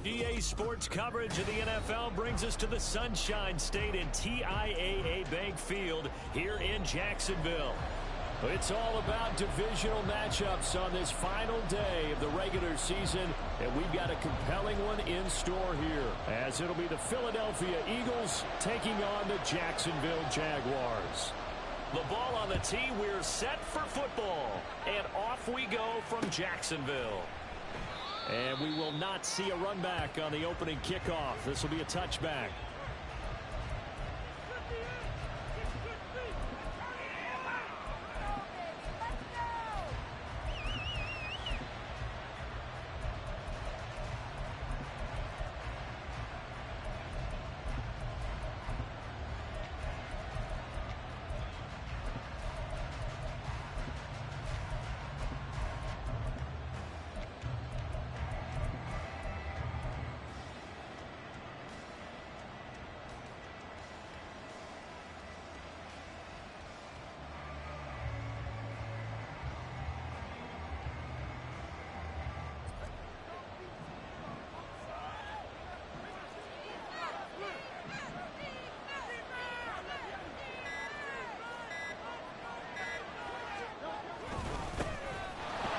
EA Sports coverage of the NFL brings us to the Sunshine State and TIAA Bank Field here in Jacksonville. It's all about divisional matchups on this final day of the regular season, and we've got a compelling one in store here, as it'll be the Philadelphia Eagles taking on the Jacksonville Jaguars. The ball on the tee, we're set for football, and off we go from Jacksonville. And we will not see a run back on the opening kickoff. This will be a touchback.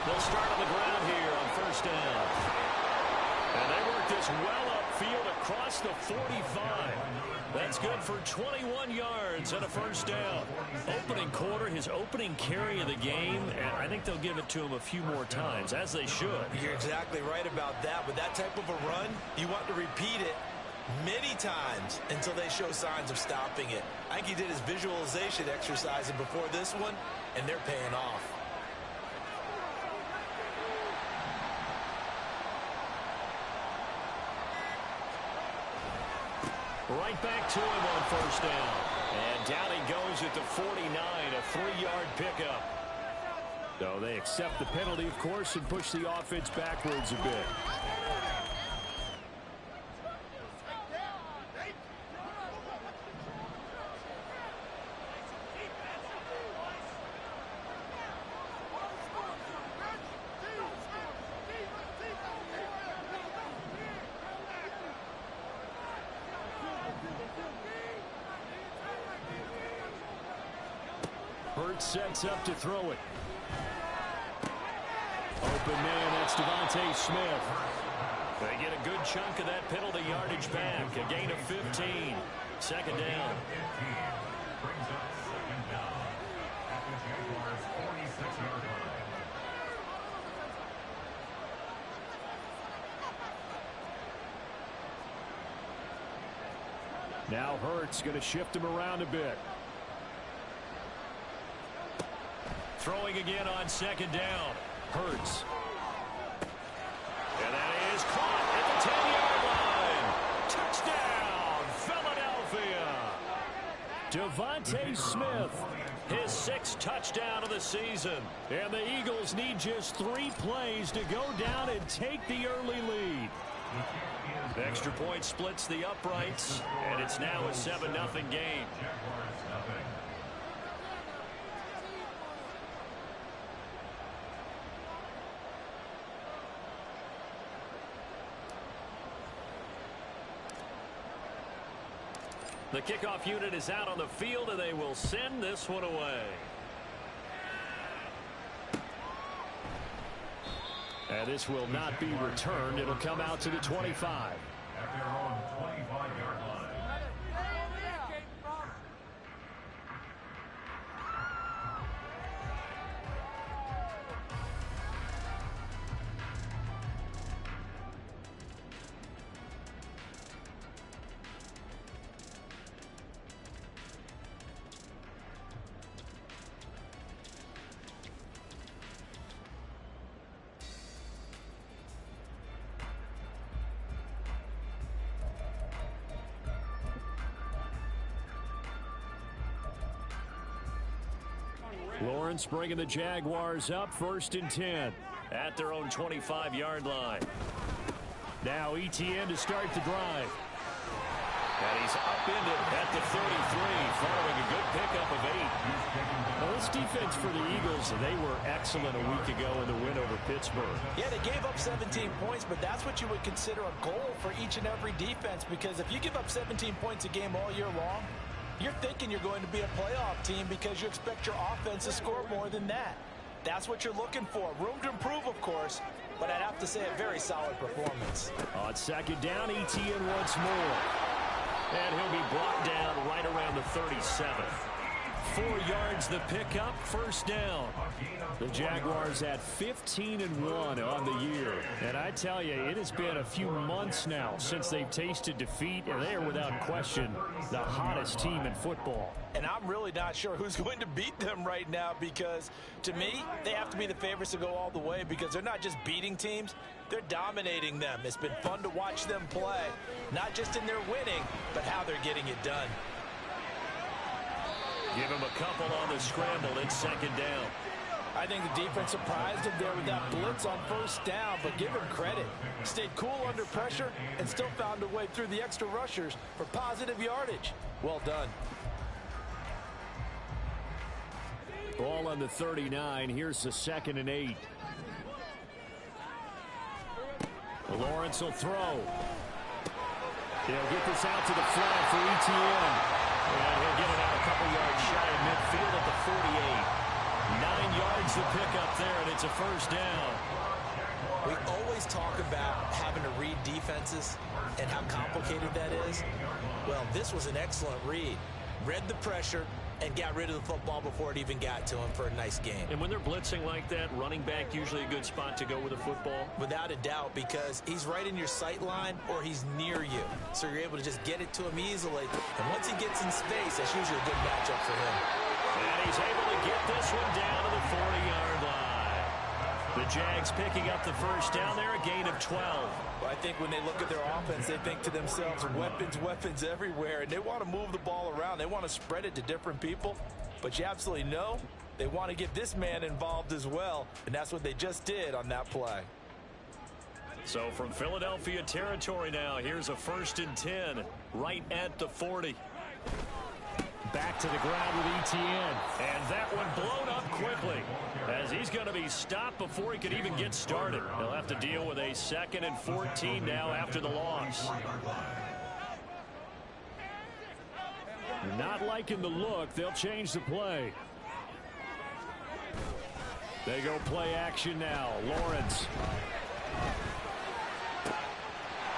They'll start on the ground here on first down. And they work this well upfield across the 45. That's good for 21 yards and a first down. Opening quarter, his opening carry of the game, and I think they'll give it to him a few more times, as they should. You're exactly right about that. With that type of a run, you want to repeat it many times until they show signs of stopping it. I think he did his visualization exercise before this one, and they're paying off. Right back to him on first down. And down he goes at the 49, a 3-yard pickup. So they accept the penalty, of course, and push the offense backwards a bit. Sets up to throw it. Open man, that's Devontae Smith. They get a good chunk of that penalty yardage back. A gain of 15. Second down. Now Hurts going to shift him around a bit. Throwing again on second down. Hurts. And that is caught at the 10-yard line. Touchdown, Philadelphia. Devontae Smith, his 6th touchdown of the season. And the Eagles need just 3 plays to go down and take the early lead. The extra point splits the uprights, and it's now a 7-0 game. The kickoff unit is out on the field, and they will send this one away. And this will not be returned. It'll come out to the 25. At their own 25-yard line. Lawrence bringing the Jaguars up 1st and 10 at their own 25-yard line. Now ETN to start the drive. And he's upended at the 33 following a good pickup of 8. Well, This defense for the Eagles, they were excellent a week ago in the win over Pittsburgh. Yeah, they gave up 17 points, but that's what you would consider a goal for each and every defense, because if you give up 17 points a game all year long, you're thinking you're going to be a playoff team because you expect your offense to score more than that. That's what you're looking for. Room to improve, of course, but I'd have to say a very solid performance. On second down, Etienne once more. And he'll be brought down right around the 37. 4 yards the pickup, first down. The Jaguars at 15-1 on the year. And I tell you, it has been a few months now since they've tasted defeat, and they are without question the hottest team in football. And I'm really not sure who's going to beat them right now, because to me, they have to be the favorites to go all the way, because they're not just beating teams, they're dominating them. It's been fun to watch them play, not just in their winning, but how they're getting it done. Give him a couple on the scramble. It's second down. I think the defense surprised him there with that blitz on first down, but give him credit. Stayed cool under pressure and still found a way through the extra rushers for positive yardage. Well done. Ball on the 39. Here's the 2nd and 8. Lawrence will throw. He'll get this out to the flat for Etienne. And he'll get it out a couple yards shy of midfield at the 48. 9 yards to pick up there, and it's a first down. We always talk about having to read defenses and how complicated that is. Well, this was an excellent read. Read the pressure and got rid of the football before it even got to him for a nice game. And when they're blitzing like that, running back usually a good spot to go with a football? Without a doubt, because he's right in your sight line or he's near you. So you're able to just get it to him easily. And once he gets in space, that's usually a good matchup for him. And he's able to get this one down to the 40-yard line. The Jags picking up the first down there, a gain of 12. Well, I think when they look at their offense, they think to themselves, weapons, weapons everywhere. And they want to move the ball around. They want to spread it to different people. But you absolutely know they want to get this man involved as well. And that's what they just did on that play. So from Philadelphia territory now, here's a 1st and 10 right at the 40. Back to the ground with Etienne. And that one blown up quickly, as he's going to be stopped before he could even get started. He'll have to deal with a 2nd and 14 now after the loss. Not liking the look. They'll change the play. They go play action now. Lawrence.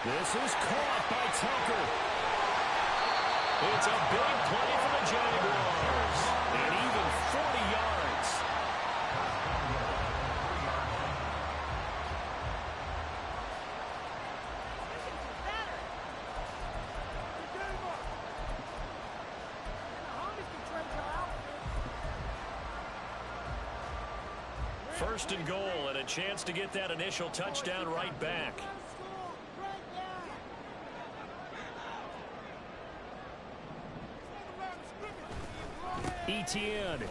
This is caught by Tucker. It's a big play for the Jaguars. And even 40 yards. First and goal, and a chance to get that initial touchdown right back. Etienne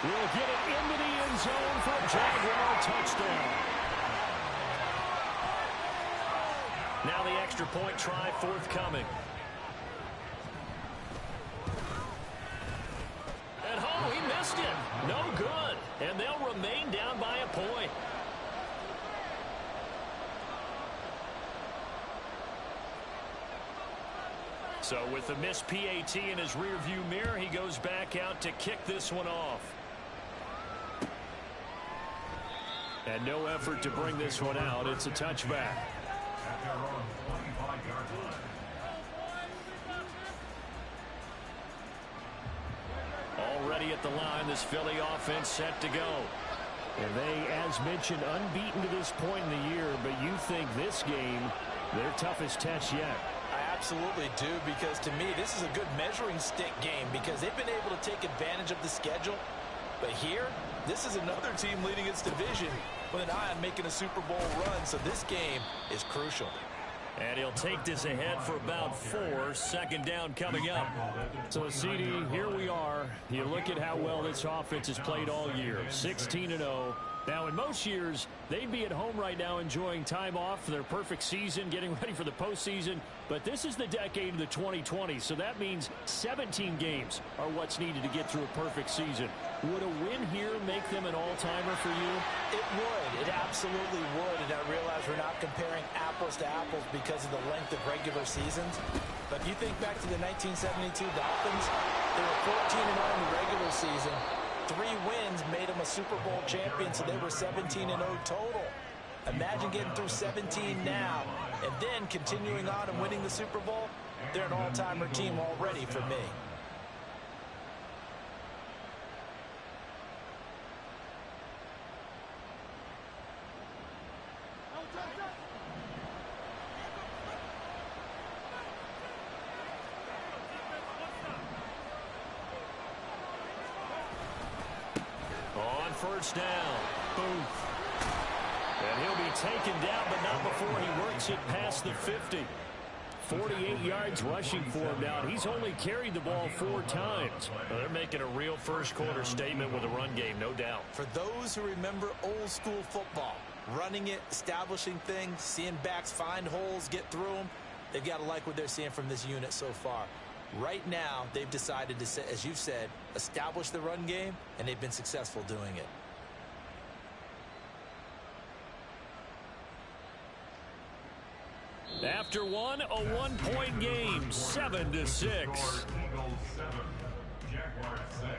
will get it into the end zone for a Jaguar touchdown. Now the extra point try forthcoming. At home, he missed it. No good. And they'll remain down by a point. So with the missed PAT in his rearview mirror, he goes back out to kick this one off. And no effort to bring this one out. It's a touchback. At their own 25-yard line. Already at the line, this Philly offense set to go. And they, as mentioned, unbeaten to this point in the year, but you think this game, their toughest test yet. I absolutely do, because to me, this is a good measuring stick game, because they've been able to take advantage of the schedule. But here, this is another team leading its division with an eye on making a Super Bowl run, so this game is crucial. And he'll take this ahead for about 4. 2nd down coming up. So, CD, here we are. You look at how well this offense has played all year. 16-0. Now, in most years, they'd be at home right now enjoying time off for their perfect season, getting ready for the postseason. But this is the decade of the 2020s, so that means 17 games are what's needed to get through a perfect season. Would a win here make them an all-timer for you? It would. It absolutely would. And I realize we're not comparing apples to apples because of the length of regular seasons. But if you think back to the 1972 Dolphins, they were 14-0 in the regular season. 3 wins made them a Super Bowl champion, so they were 17-0 total. Imagine getting through 17 now and then continuing on and winning the Super Bowl. They're an all-timer team already for me. On first down, Booth. And he'll be taken down, but not before he works it past the 50. 48 yards rushing for him now. He's only carried the ball 4 times. Well, they're making a real first-quarter statement with a run game, no doubt. For those who remember old-school football, running it, establishing things, seeing backs find holes, get through them, they've got to like what they're seeing from this unit so far. Right now, they've decided to, as you've said, establish the run game, and they've been successful doing it. After one, a 1-point game, 7-6. Eagles 7, Jaguars 6.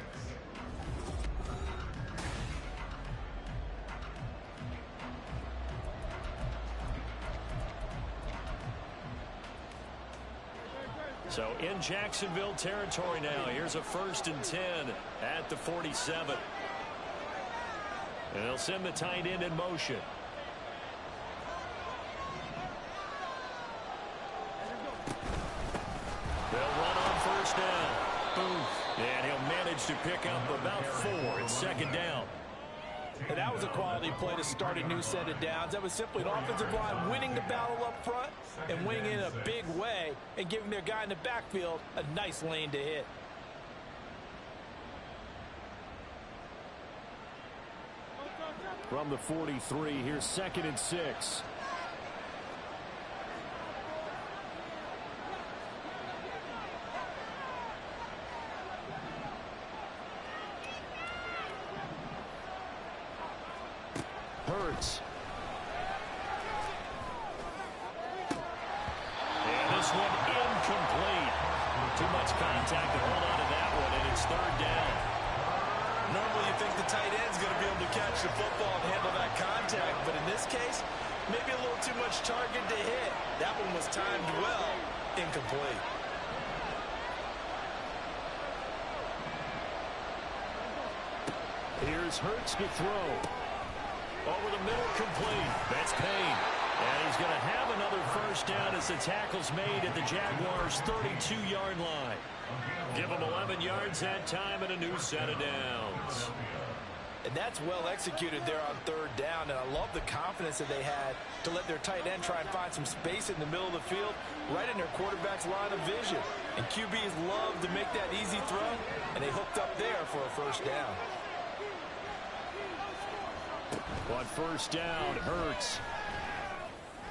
So in Jacksonville territory now. Here's a 1st and 10 at the 47. And they'll send the tight end in motion. They'll run on first down. Boom. And he'll manage to pick up about 4. It's 2nd down. And that was a quality play to start a new set of downs. That was simply an offensive line winning the battle up front and winning in a big way and giving their guy in the backfield a nice lane to hit. From the 43, here's 2nd and 6. Hurts. And this one incomplete. Too much contact to hold on to that one, and it's 3rd down. Normally you think the tight end's going to be able to catch the football and handle that contact, but in this case, maybe a little too much target to hit. That one was timed well, incomplete. Here's Hurts to throw. Over the middle, complete. That's Payne. And he's going to have another 1st down as the tackle's made at the Jaguars' 32-yard line. Give them 11 yards that time and a new set of downs. And that's well executed there on 3rd down. And I love the confidence that they had to let their tight end try and find some space in the middle of the field, right in their quarterback's line of vision. And QBs love to make that easy throw, and they hooked up there for a 1st down. On 1st down, Hurts.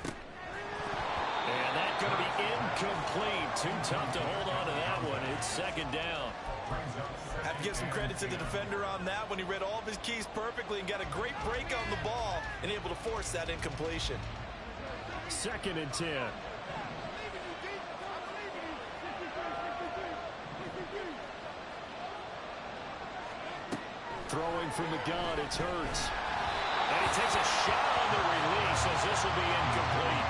And that's going to be incomplete. Too tough to hold on to that one. It's 2nd down. Have to give some credit to the defender on that when he read all of his keys perfectly and got a great break on the ball and able to force that incompletion. 2nd and 10. Throwing from the gun, it's Hurts. And he takes a shot on the release as this will be incomplete.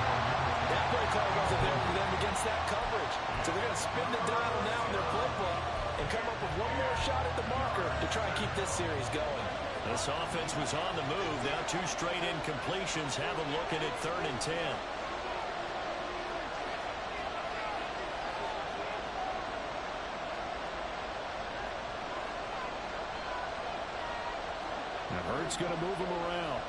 That play call wasn't there for them against that coverage. So they're going to spin the dial now in their playbook and come up with one more shot at the marker to try and keep this series going. This offense was on the move. Now 2 straight incompletions have them looking at 3rd and 10. Now Hurts going to move him around.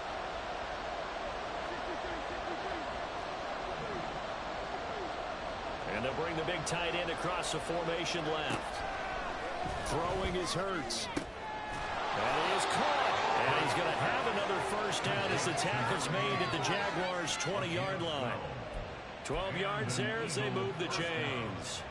And they'll bring the big tight end across the formation left. Throwing is Hurts. And he is caught. And he's going to have another 1st down as the tackle's made at the Jaguars' 20-yard line. 12 yards there as they move the chains.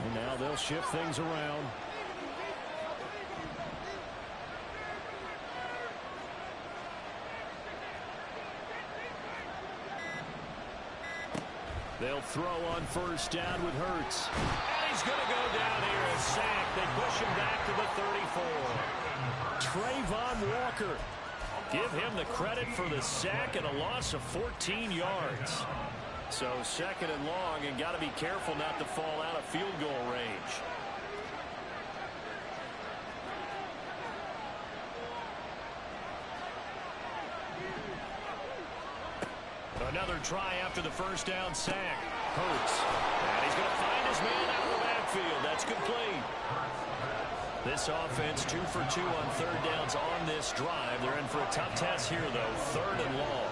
And now they'll shift things around. They'll throw on first down with Hurts. And he's going to go down here, a sack. They push him back to the 34. Trayvon Walker. Give him the credit for the sack and a loss of 14 yards. So second and long, and got to be careful not to fall out of field goal range. Another try after the first down sack. Hurts. And he's going to find his man out of the backfield. That's complete. This offense 2 for 2 on third downs on this drive. They're in for a tough test here, though. Third and long.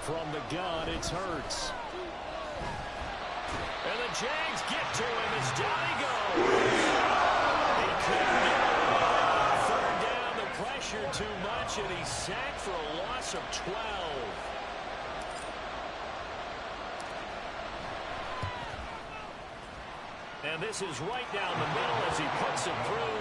From the gun, it's Hurts. And the Jags get to him as down he goes. He couldn't get away. Third down, the pressure too much, and he's sacked for a loss of 12. And this is right down the middle as he puts it through.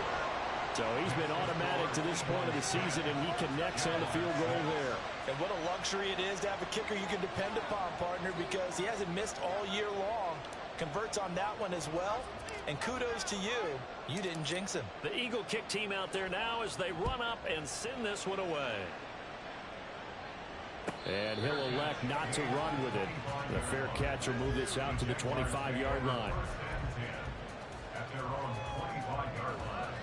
So he's been automatic to this point of the season, and he connects on the field goal there. And what a luxury it is to have a kicker you can depend upon, partner, because he hasn't missed all year long. Converts on that one as well. And kudos to you. You didn't jinx him. The Eagle kick team out there now as they run up and send this one away. And he'll elect not to run with it. The fair catch will move this out to the 25-yard line. At their own 25-yard line.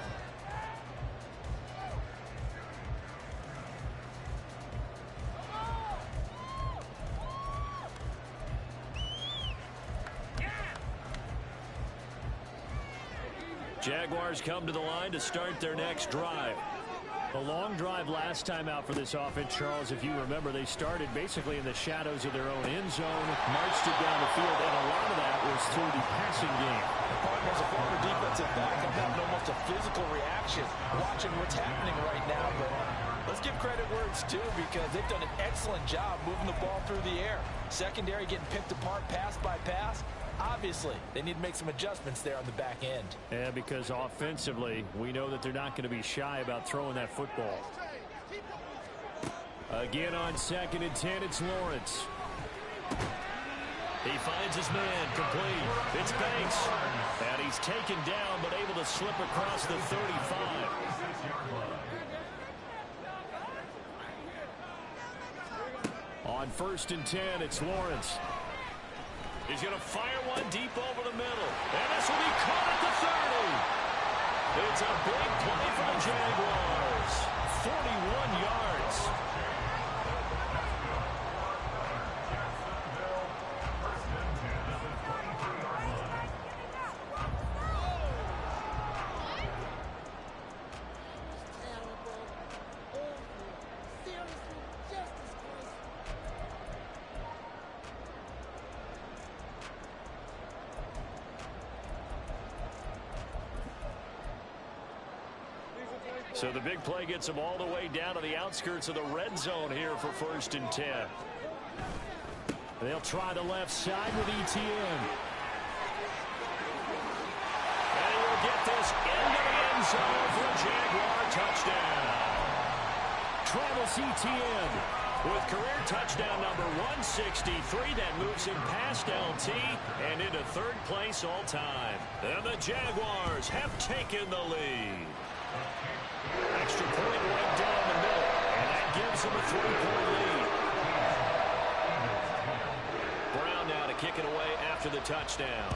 Jaguars come to the line to start their next drive. A long drive last time out for this offense, Charles. If you remember, they started basically in the shadows of their own end zone, marched it down the field, and a lot of that was through the passing game. The partner is a former defensive back and having almost a physical reaction watching what's happening right now. But let's give credit where it's due, because they've done an excellent job moving the ball through the air. Secondary getting picked apart pass by pass. Obviously, they need to make some adjustments there on the back end. Yeah, because offensively, we know that they're not going to be shy about throwing that football. Again on second and 10, it's Lawrence. He finds his man, complete. It's Banks. And he's taken down, but able to slip across the 35. On first and 10, it's Lawrence. He's going to fire one deep over the middle. And this will be caught at the 30. It's a big play for the Jaguars. 41 yards. So the big play gets them all the way down to the outskirts of the red zone here for first and 10. They'll try the left side with ETN. And he will get this into the end zone for a Jaguar touchdown. Travis Etienne with career touchdown number 163. That moves him past LT and into third place all time. And the Jaguars have taken the lead. Extra point right down the middle, and that gives him a 3-point lead. Brown now to kick it away after the touchdown.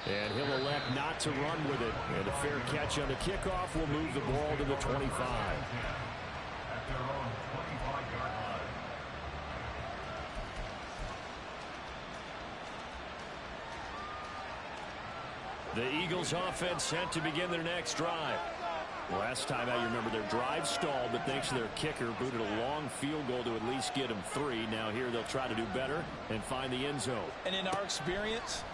And he'll elect not to run with it. And a fair catch on the kickoff will move the ball to the 25. At their own 25-yard line. The Eagles offense set to begin their next drive. Last time out, you remember their drive stalled, but thanks to their kicker, booted a long field goal to at least get them 3. Now here they'll try to do better and find the end zone. And in our experience,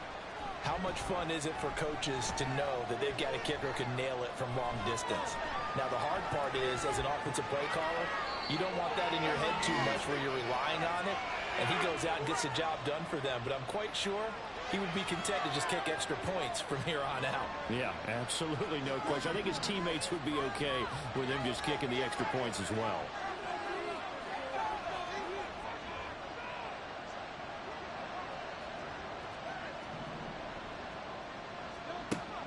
how much fun is it for coaches to know that they've got a kicker who can nail it from long distance? Now the hard part is, as an offensive play caller, you don't want that in your head too much where you're relying on it, and he goes out and gets the job done for them. But I'm quite sure he would be content to just kick extra points from here on out. Yeah, absolutely no question. I think his teammates would be okay with him just kicking the extra points as well.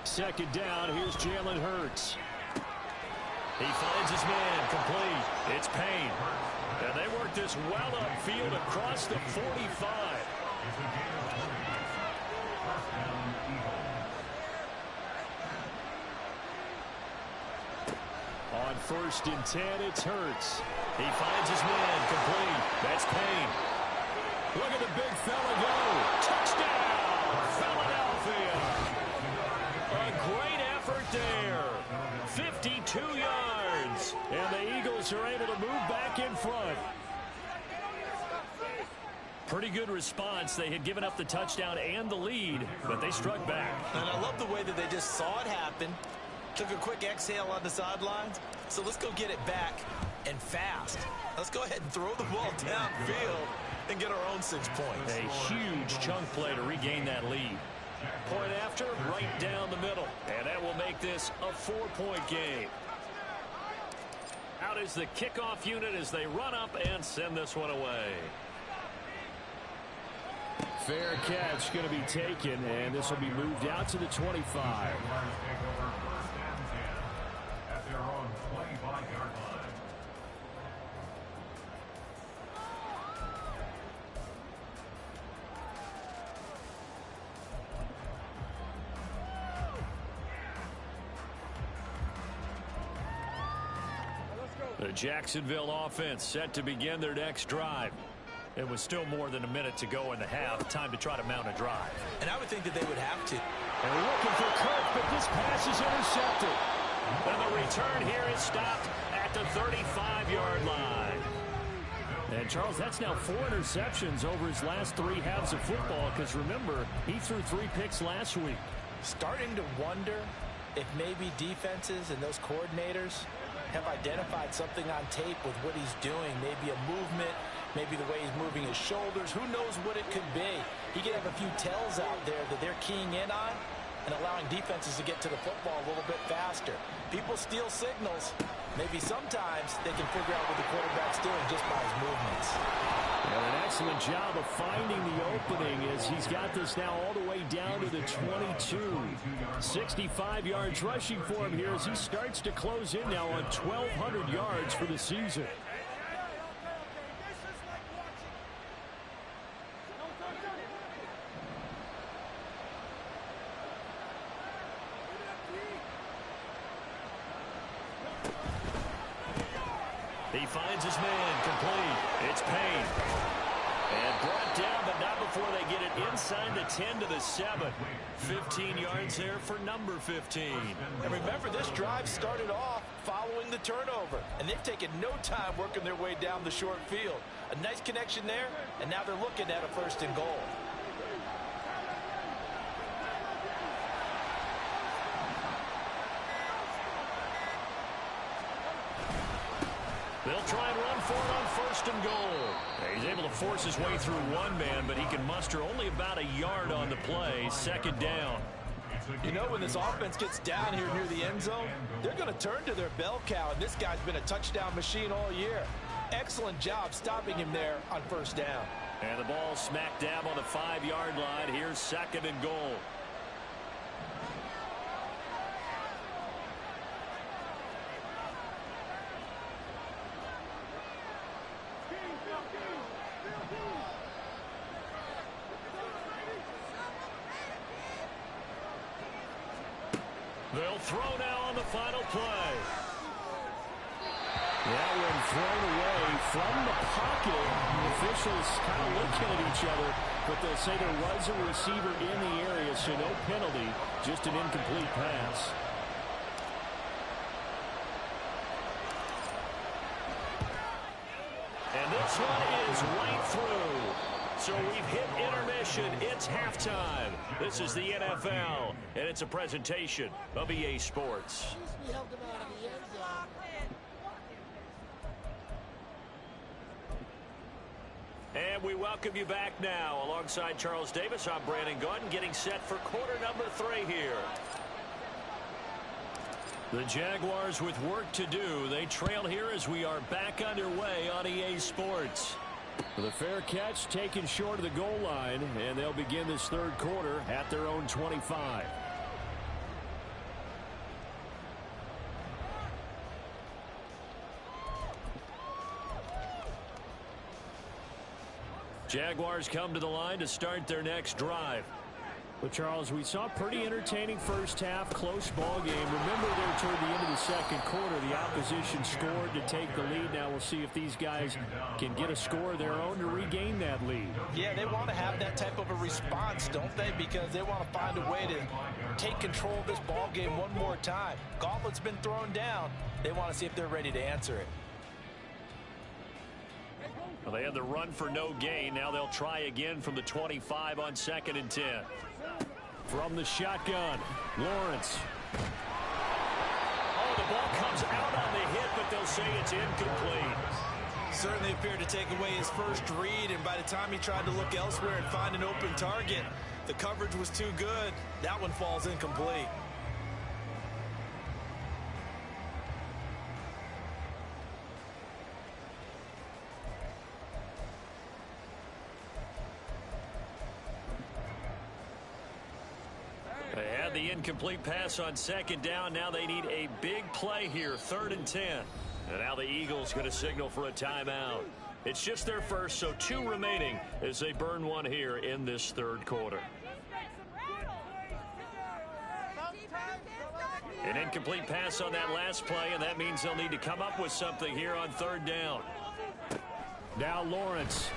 Second down, here's Jalen Hurts. He finds his man, complete. It's Payne. And they work this well upfield across the 45. On 1st and 10, it's Hurts. He finds his man, complete. That's Payne. Look at the big fella go. Touchdown, Philadelphia. A great effort there. 52 yards. And the Eagles are able to move back in front. Pretty good response. They had given up the touchdown and the lead, but they struck back. And I love the way that they just saw it happen. Took a quick exhale on the sidelines. So let's go get it back and fast. Let's go ahead and throw the ball downfield and get our own 6 points. A huge chunk play to regain that lead. Point after, right down the middle. And that will make this a 4-point game. Out is the kickoff unit as they run up and send this one away. Fair catch going to be taken, and this will be moved out to the 25. At their own 25-yard line. The Jacksonville offense set to begin their next drive. It was still more than a minute to go in the half. Time to try to mount a drive. And I would think that they would have to. And looking for Kirk, but this pass is intercepted. And the return here is stopped at the 35-yard line. And, Charles, that's now 4 interceptions over his last 3 halves of football, because, remember, he threw 3 picks last week. Starting to wonder if maybe defenses and those coordinators have identified something on tape with what he's doing. Maybe a movement, maybe the way he's moving his shoulders. Who knows what it could be? He could have a few tells out there that they're keying in on and allowing defenses to get to the football a little bit faster. People steal signals. Maybe sometimes they can figure out what the quarterback's doing just by his movements. And an excellent job of finding the opening as he's got this now all the way down to the 22. 65 yards rushing for him here as he starts to close in now on 1,200 yards for the season. He finds his man, complete. It's Payne. And brought down, but not before they get it inside the 10 to the 7. 15 yards there for number 15. And remember, this drive started off following the turnover. And they've taken no time working their way down the short field. A nice connection there, and now they're looking at a 1st and goal. They'll try and run for it on 1st and goal. He's able to force his way through one man, but he can muster only about a yard on the play. 2nd down. You know, when this offense gets down here near the end zone, they're going to turn to their bell cow, and this guy's been a touchdown machine all year. Excellent job stopping him there on 1st down. And the ball smack dab on the 5-yard line. Here's 2nd and goal. They'll throw now on the final play. That one thrown away from the pocket. The officials kind of looking at each other, but they'll say there was a receiver in the area, so no penalty, just an incomplete pass. This one is right through. So we've hit intermission. It's halftime. This is the NFL, and it's a presentation of EA Sports. And we welcome you back now. Alongside Charles Davis, I'm Brandon Gordon, getting set for quarter number 3 here. The Jaguars with work to do. They trail here as we are back underway on EA Sports. The fair catch taken short of the goal line, and they'll begin this third quarter at their own 25. Jaguars come to the line to start their next drive. Well, Charles, we saw a pretty entertaining first half, close ball game. Remember there toward the end of the second quarter, the opposition scored to take the lead. Now we'll see if these guys can get a score of their own to regain that lead. Yeah, they want to have that type of a response, don't they? Because they want to find a way to take control of this ball game one more time. Gauntlet's been thrown down. They want to see if they're ready to answer it. Well, they had the run for no gain. Now they'll try again from the 25 on 2nd and 10. From the shotgun, Lawrence. Oh, the ball comes out on the hit, but they'll say it's incomplete. Certainly appeared to take away his first read, and by the time he tried to look elsewhere and find an open target, the coverage was too good. That one falls incomplete. They had the incomplete pass on 2nd down. Now they need a big play here, 3rd and 10. And now the Eagles going to signal for a timeout. It's just their first, so 2 remaining as they burn one here in this third quarter. An incomplete pass on that last play, and that means they'll need to come up with something here on 3rd down. Now Lawrence.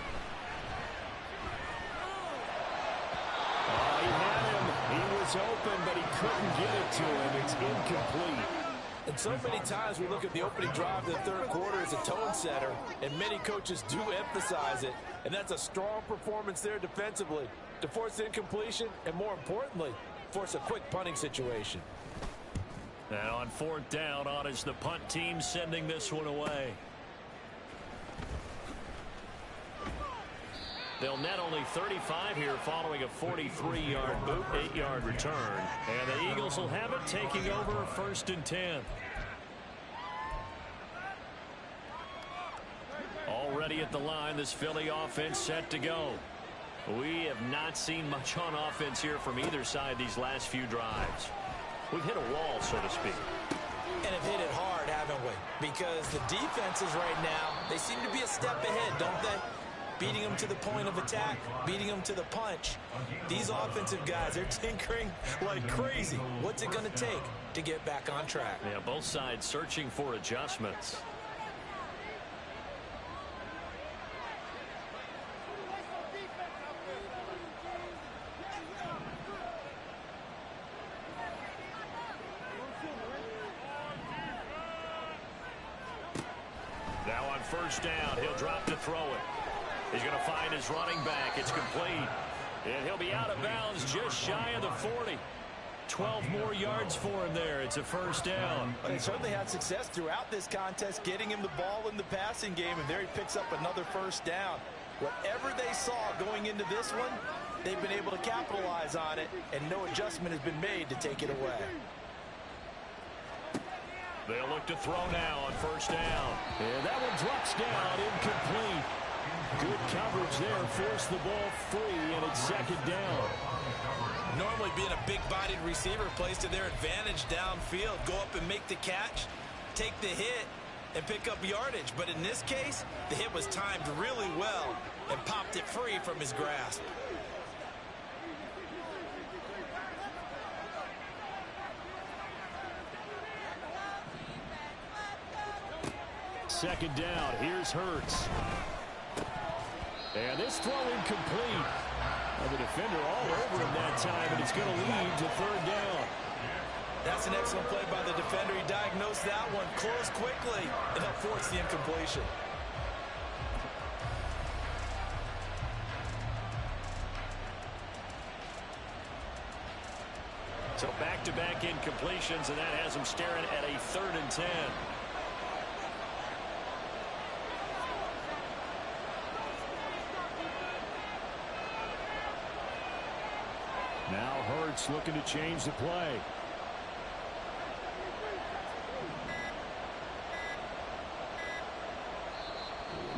Oh, he had him. He was open, but he couldn't get it to him. It's incomplete. And so many times we look at the opening drive of the third quarter as a tone setter, and many coaches do emphasize it. And that's a strong performance there defensively to force incompletion and, more importantly, force a quick punting situation. And on 4th down, on is the punt team sending this one away. They'll net only 35 here following a 43-yard boot, 8-yard return. And the Eagles will have it taking over 1st and 10. Already at the line, this Philly offense set to go. We have not seen much on offense here from either side these last few drives. We've hit a wall, so to speak. And have hit it hard, haven't we? Because the defenses right now, they seem to be a step ahead, don't they? Beating them to the point of attack, beating them to the punch. These offensive guys, they're tinkering like crazy. What's it going to take to get back on track? Yeah, both sides searching for adjustments. Now on 1st down, he'll drop to throw it. He's going to find his running back. It's complete. And he'll be out of bounds just shy of the 40. 12 more yards for him there. It's a 1st down. Well, they certainly had success throughout this contest getting him the ball in the passing game, and there he picks up another 1st down. Whatever they saw going into this one, they've been able to capitalize on it, and no adjustment has been made to take it away. They'll look to throw now on 1st down. And that one drops down, incomplete. Good coverage there, forced the ball free, and it's 2nd down. Normally being a big-bodied receiver plays to their advantage downfield. Go up and make the catch, take the hit, and pick up yardage. But in this case, the hit was timed really well and popped it free from his grasp. Second down, here's Hurts. And this throw incomplete. The defender all over him that time, and it's going to lead to 3rd down. That's an excellent play by the defender. He diagnosed that one, closed quickly, and helped force the incompletion. So back-to-back incompletions, and that has them staring at a 3rd and 10. Now Hurts looking to change the play.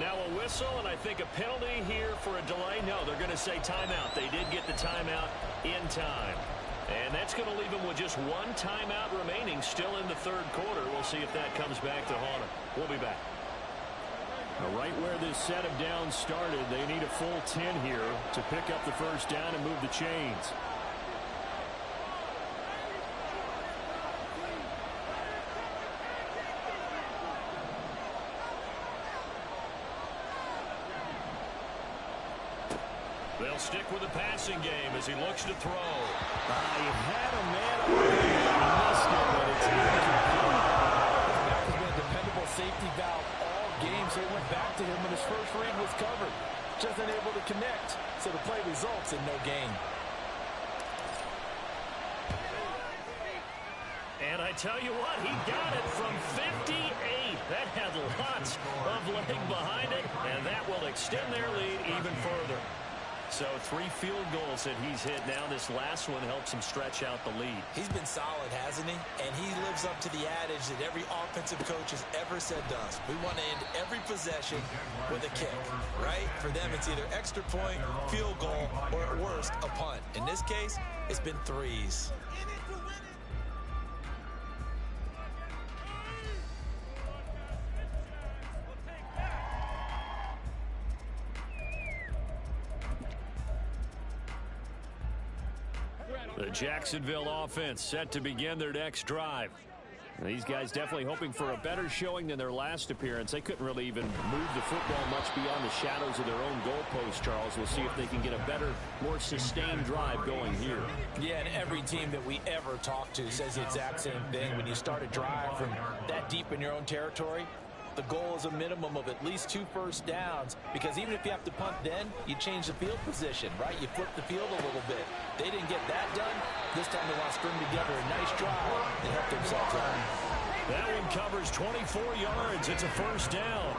Now a whistle, and I think a penalty here for a delay. No, they're going to say timeout. They did get the timeout in time. And that's going to leave them with just one timeout remaining still in the 3rd quarter. We'll see if that comes back to haunt them. We'll be back. Now, right where this set of downs started, they need a full 10 here to pick up the 1st down and move the chains. They'll stick with the passing game as he looks to throw. He had a man open. Missed it, but it's incomplete. His back has been a dependable safety valve all game, so he went back to him when his first read was covered. Just unable to connect, so the play results in no gain. And I tell you what, he got it from 58. That had lots of leg behind it, and that will extend their lead even further. So 3 field goals that he's hit now. This last one helps him stretch out the lead. He's been solid, hasn't he? And he lives up to the adage that every offensive coach has ever said to us. We want to end every possession with a kick, right? For them, it's either extra point, field goal, or at worst, a punt. In this case, it's been 3s. The Jacksonville offense set to begin their next drive. These guys definitely hoping for a better showing than their last appearance. They couldn't really even move the football much beyond the shadows of their own goalpost, Charles. We'll see if they can get a better, more sustained drive going here. Yeah, and every team that we ever talk to says the exact same thing. When you start a drive from that deep in your own territory, the goal is a minimum of at least 2 first downs, because even if you have to punt then, you change the field position, right? You flip the field a little bit. They didn't get that done. This time they want to string together a nice drive and help themselves out. That one covers 24 yards. It's a 1st down.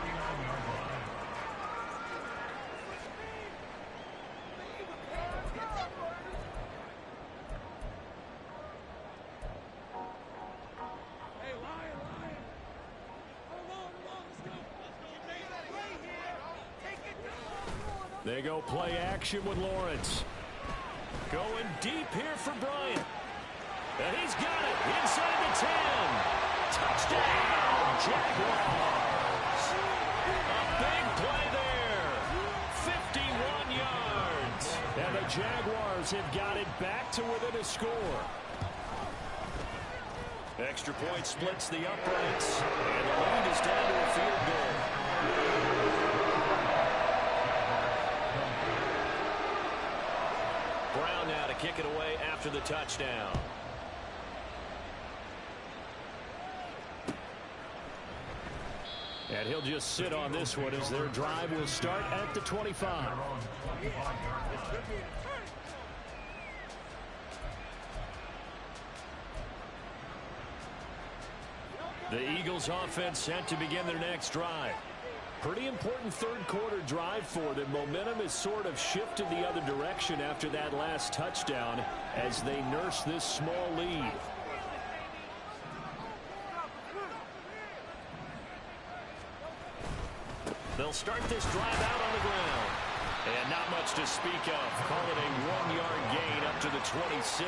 They go play action with Lawrence. Going deep here for Bryant. And he's got it inside the 10. Touchdown, Jaguars. A big play there. 51 yards. And the Jaguars have got it back to within a score. Extra point splits the uprights. And the lead is down to a field goal. Brown now to kick it away after the touchdown. And he'll just sit on this one as their drive will start at the 25. The Eagles offense set to begin their next drive. Pretty important 3rd quarter drive for them. Momentum has sort of shifted the other direction after that last touchdown as they nurse this small lead. They'll start this drive out on the ground. And not much to speak of. Call it a 1-yard gain up to the 26.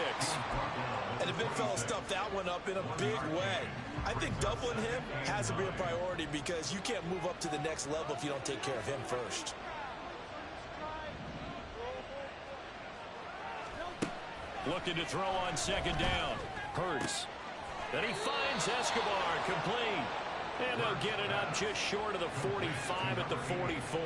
And the big fella stuffed that one up in a big way. I think doubling him has to be a priority because you can't move up to the next level if you don't take care of him first. Looking to throw on 2nd down. Hurts. Then he finds Escobar, complete. And they'll get it up just short of the 45 at the 44.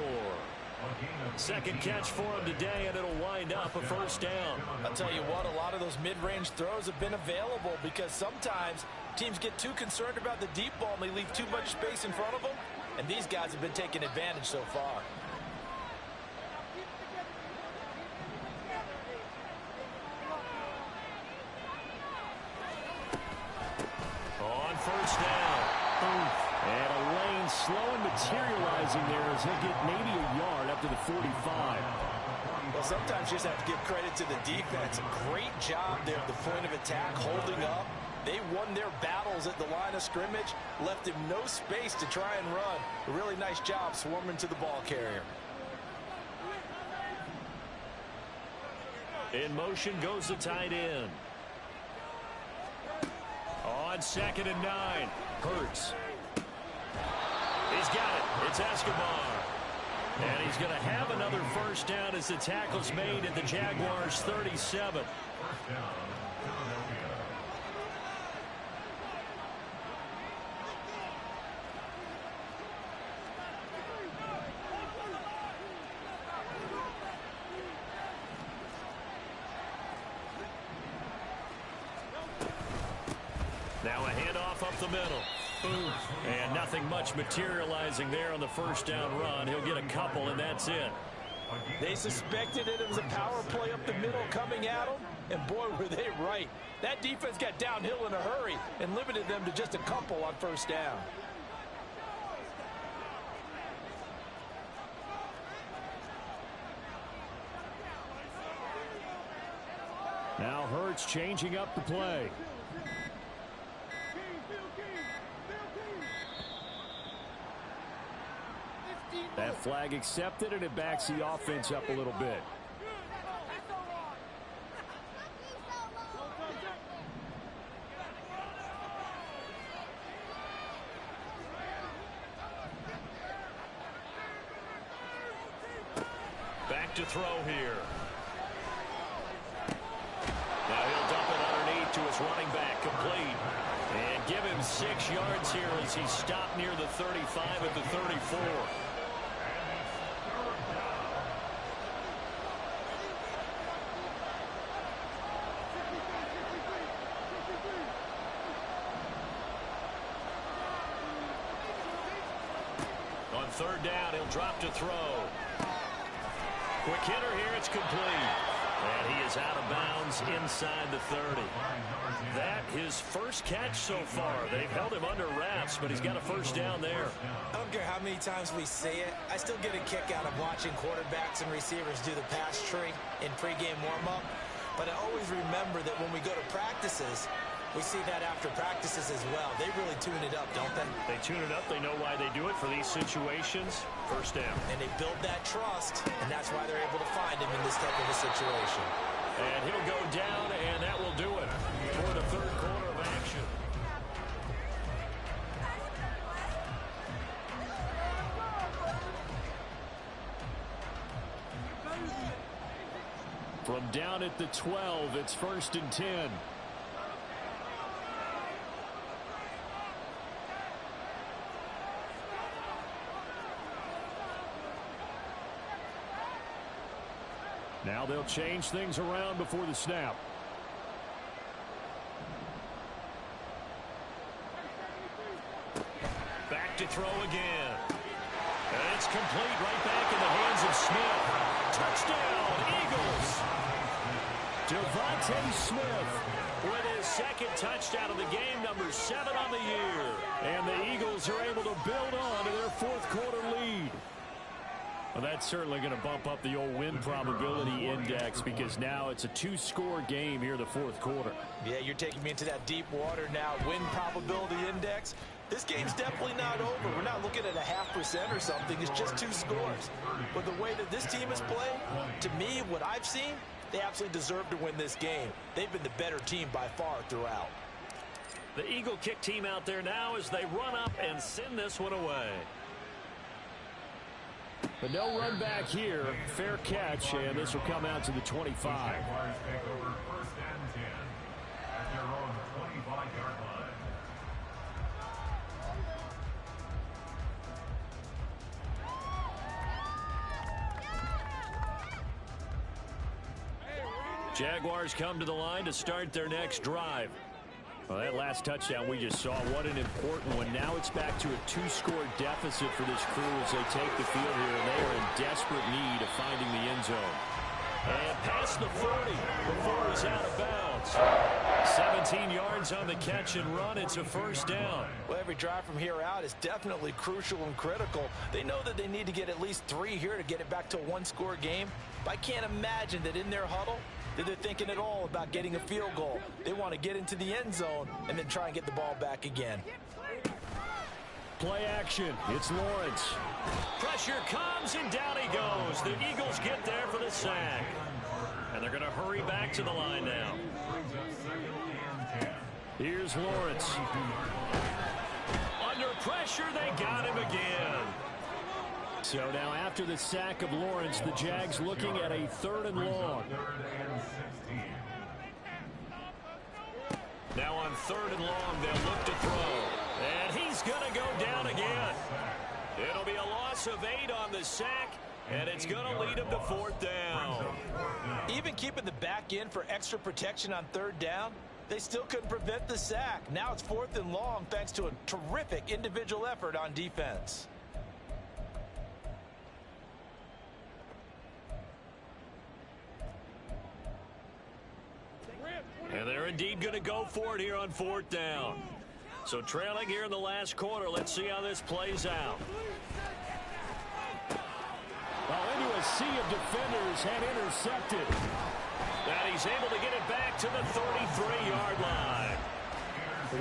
2nd catch for him today, and it'll wind up a 1st down. I'll tell you what, a lot of those mid-range throws have been available because sometimes teams get too concerned about the deep ball and they leave too much space in front of them, and these guys have been taking advantage so far. first down. And a lane slow and materializing there as he'll get maybe a yard up to the 45. Well, sometimes you just have to give credit to the defense. Great job there at the point of attack, holding up. They won their battles at the line of scrimmage, left him no space to try and run. A really nice job swarming to the ball carrier. In motion goes the tight end. On 2nd and 9. Hurts. He's got it. It's Escobar. And he's going to have another first down as the tackle's made at the Jaguars' 37. Now a handoff up the middle. And nothing much materializing there on the first down run. He'll get a couple, and that's it. They suspected it was a power play up the middle coming at them, and boy, were they right. That defense got downhill in a hurry and limited them to just a couple on first down. Now Hurts changing up the play. That flag accepted, and it backs the offense up a little bit. Back to throw here. Now he'll dump it underneath to his running back, complete. And give him 6 yards here as he stopped near the 35 at the 34. On 3rd down, he'll drop to throw. Quick hitter here, it's complete. And he is out of bounds inside the 30. That his first catch so far. They've held him under wraps, but he's got a first down there. I don't care how many times we say it, I still get a kick out of watching quarterbacks and receivers do the pass tree in pregame warm-up. But I always remember that when we go to practices, we see that after practices as well. They really tune it up, don't they? They tune it up. They know why they do it for these situations. First down. And they build that trust, and that's why they're able to find him in this type of a situation. And he'll go down, and that will do it for the 3rd quarter of action. From down at the 12, it's 1st and 10. Now they'll change things around before the snap. Back to throw again. And it's complete right back in the hands of Smith. Touchdown, Eagles. Devontae Smith with his 2nd touchdown of the game, number 7 on the year. And the Eagles are able to build on to their 4th quarter lead. Well, that's certainly going to bump up the old win probability index because now it's a 2-score game here in the 4th quarter. Yeah, you're taking me into that deep water now. Win probability index. This game's definitely not over. We're not looking at a 0.5% or something. It's just 2 scores. But the way that this team has played, to me, what I've seen, they absolutely deserve to win this game. They've been the better team by far throughout. The Eagle kick team out there now as they run up and send this one away. But no run back here. Fair catch, and this will come out to the 25. Jaguars take over 1st and 10 at their own 25-yard line. Jaguars come to the line to start their next drive. Well, that last touchdown we just saw, what an important one. Now it's back to a 2-score deficit for this crew as they take the field here, and they are in desperate need of finding the end zone. And past the 40 before he's out of bounds. 17 yards on the catch and run. It's a first down. Well, every drive from here out is definitely crucial and critical. They know that they need to get at least 3 here to get it back to a one-score game. But I can't imagine that in their huddle that they're thinking at all about getting a field goal. They want to get into the end zone and then try and get the ball back again. Play action. It's Lawrence. Pressure comes, and down he goes. The Eagles get there for the sack. And they're going to hurry back to the line now. Here's Lawrence. Under pressure, they got him again. So now after the sack of Lawrence, the Jags looking at a 3rd and long. Now on 3rd and long, they'll look to throw. And he's going to go down again. It'll be a loss of 8 on the sack, and it's going to lead him to 4th down. Even keeping the back in for extra protection on 3rd down, they still couldn't prevent the sack. Now it's 4th and long thanks to a terrific individual effort on defense. And they're indeed going to go for it here on 4th down. So trailing here in the last quarter. Let's see how this plays out. Well, into a sea of defenders and intercepted. And he's able to get it back to the 33-yard line.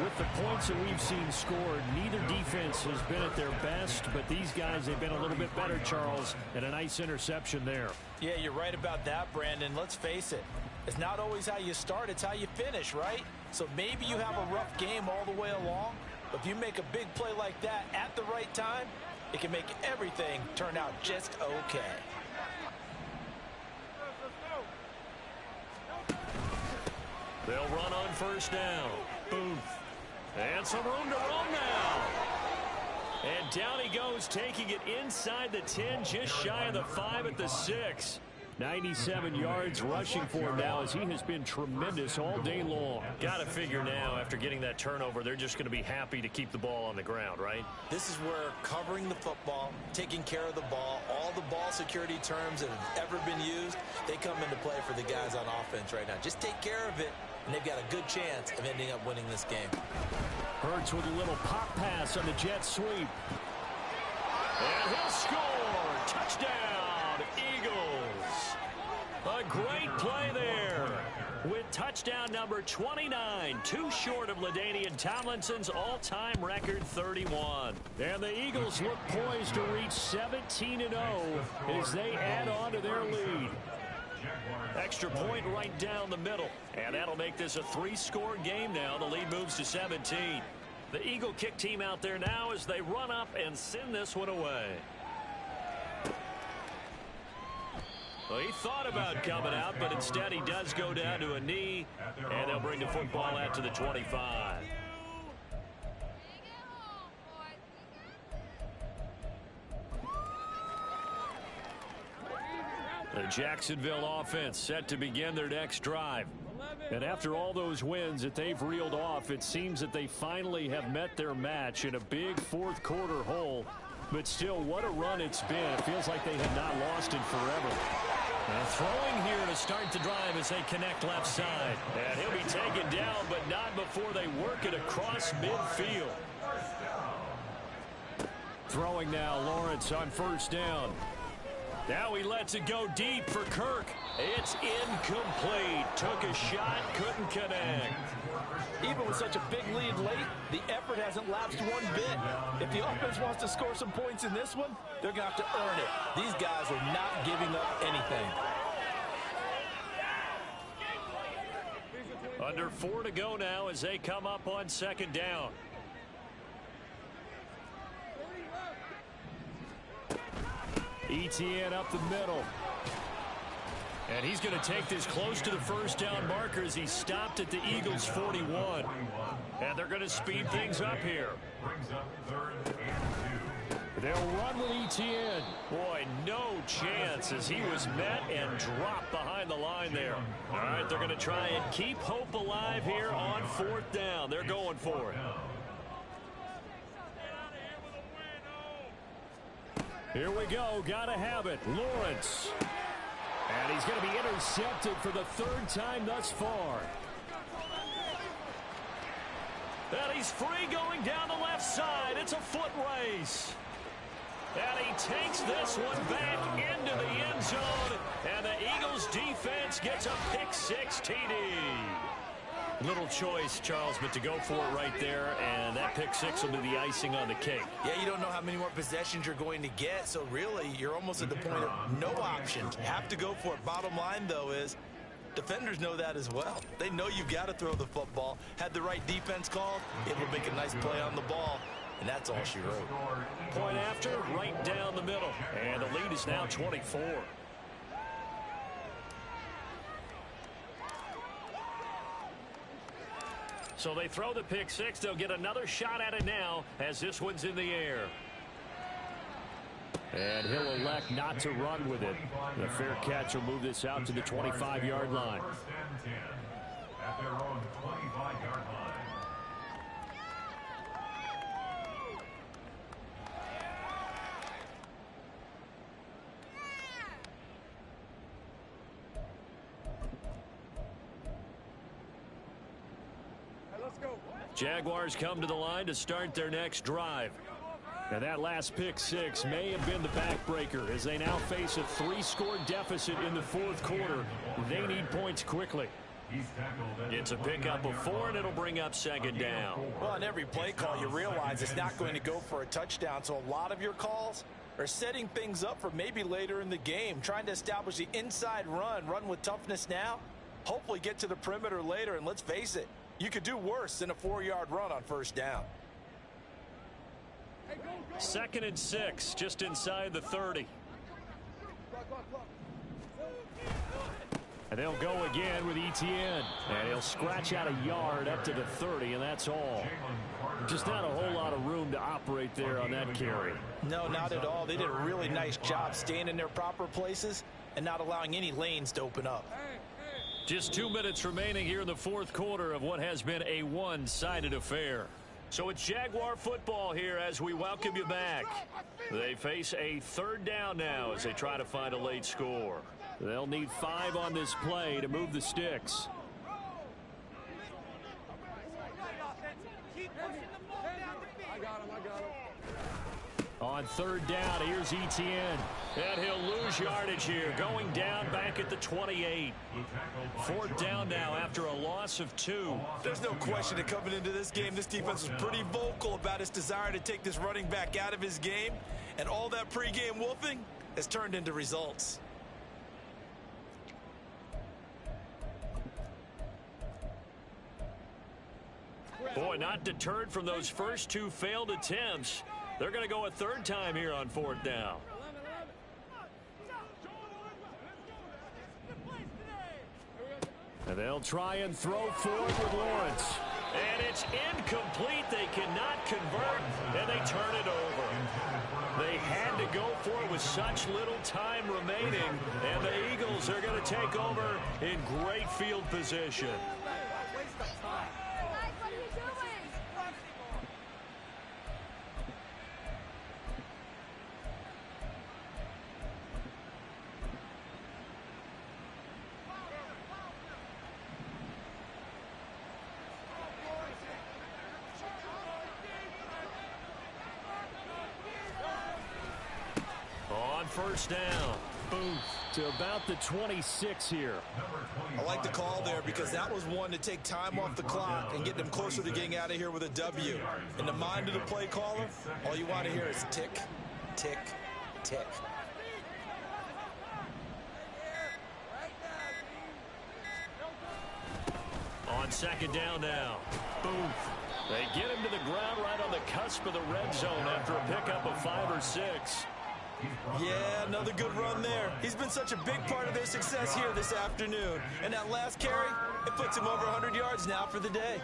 With the points that we've seen scored, neither defense has been at their best, but these guys have been a little bit better, Charles, and a nice interception there. Yeah, you're right about that, Brandon. Let's face it. It's not always how you start, it's how you finish, right? So maybe you have a rough game all the way along, but if you make a big play like that at the right time, it can make everything turn out just okay. They'll run on 1st down. Boom. And some room to roam now. And down he goes, taking it inside the 10, just shy of the 5 at the 6. 97 yards rushing for him now, as he has been tremendous all day long. Got to figure now, after getting that turnover, they're just going to be happy to keep the ball on the ground, right? This is where covering the football, taking care of the ball, all the ball security terms that have ever been used, they come into play for the guys on offense right now. Just take care of it, and they've got a good chance of ending up winning this game. Hurts with a little pop pass on the jet sweep. And he'll score. Touchdown, Eagles. A great play there. With touchdown number 29, too short of LaDainian Tomlinson's all-time record 31. And the Eagles look poised to reach 17-0 as they add on to their lead. Extra point right down the middle. And that'll make this a 3-score game now. The lead moves to 17. The Eagle kick team out there now as they run up and send this one away. Well, he thought about coming out, but instead he does go down to a knee, and they'll bring the football out to the 25. The Jacksonville offense set to begin their next drive. And after all those wins that they've reeled off, it seems that they finally have met their match in a big 4th quarter hole. But still, what a run it's been. It feels like they have not lost in forever. Now throwing here to start the drive as they connect left side. And he'll be taken down, but not before they work it across midfield. Throwing now, Lawrence on 1st down. Now he lets it go deep for Kirk. It's incomplete. Took a shot, couldn't connect. Even with such a big lead late, the effort hasn't lapsed one bit. If the offense wants to score some points in this one, they're going to have to earn it. These guys are not giving up anything. Under 4 to go now as they come up on 2nd down. Etienne up the middle. And he's going to take this close to the 1st down marker as he stopped at the Eagles' 41. And they're going to speed things up here. They'll run with Etienne. Boy, no chance as he was met and dropped behind the line there. All right, they're going to try and keep hope alive here on 4th down. They're going for it. Here we go. Got to have it. Lawrence. And he's going to be intercepted for the 3rd time thus far. And he's free going down the left side. It's a foot race. And he takes this one back into the end zone. And the Eagles defense gets a pick-6 TD. Little choice, Charles, but to go for it right there, and that pick-6 will be the icing on the cake. Yeah, you don't know how many more possessions you're going to get, so really you're almost at the point of no options. Have to go for it. Bottom line, though, is defenders know that as well. They know you've got to throw the football. Had the right defense called, able to make a nice play on the ball, and that's all she wrote. Point after, right down the middle, and the lead is now 24. So they throw the pick-6. They'll get another shot at it now as this one's in the air. And he'll elect not to run with it. The fair catch will move this out to the 25-yard line. First and 10 at their own 25-yard line. Jaguars come to the line to start their next drive. And that last pick-6 may have been the backbreaker as they now face a 3-score deficit in the fourth quarter. They need points quickly. It's a pickup of 4, and it'll bring up second down. Well, on every play call, you realize it's not going to go for a touchdown, so a lot of your calls are setting things up for maybe later in the game, trying to establish the inside run with toughness now, hopefully get to the perimeter later, and let's face it, you could do worse than a 4-yard run on first down. 2nd and 6, just inside the 30. And they'll go again with Etienne. And he'll scratch out a yard up to the 30, and that's all. Just not a whole lot of room to operate there on that carry. No, not at all. They did a really nice job staying in their proper places and not allowing any lanes to open up. Just 2 minutes remaining here in the fourth quarter of what has been a one-sided affair. So it's Jaguar football here as we welcome you back. They face a third down now as they try to find a late score. They'll need 5 on this play to move the sticks. On third down, here's Etienne. And he'll lose yardage here, going down back at the 28. Fourth down now after a loss of 2. There's no question that coming into this game, this defense was pretty vocal about its desire to take this running back out of his game. And all that pregame wolfing has turned into results. Boy, not deterred from those first 2 failed attempts. They're going to go a third time here on fourth down. And they'll try and throw forward with Lawrence. And it's incomplete. They cannot convert, and they turn it over. They had to go for it with such little time remaining, and the Eagles are going to take over in great field position. First down. Boom. To about the 26 here. I like the call there because that was one to take time off the clock and get them closer to getting out of here with a W. In the mind of the play caller, all you want to hear is tick, tick, tick. On second down now. Boom. They get him to the ground right on the cusp of the red zone after a pickup of 5 or 6. Yeah, another good run there. He's been such a big part of their success here this afternoon. And that last carry, it puts him over 100 yards now for the day.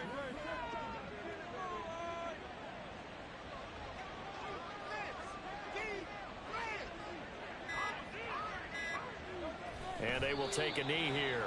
And they will take a knee here.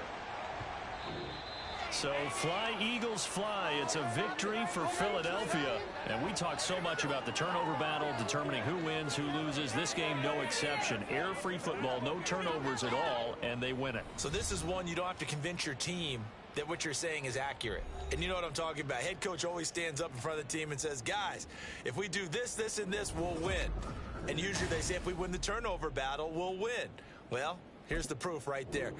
So fly, Eagles, fly. It's a victory for Philadelphia. And we talk so much about the turnover battle, determining who wins, who loses. This game, no exception. Air-free football, no turnovers at all, and they win it. So this is one you don't have to convince your team that what you're saying is accurate. And you know what I'm talking about. Head coach always stands up in front of the team and says, guys, if we do this, this, and this, we'll win. And usually they say if we win the turnover battle, we'll win. Well, here's the proof right there.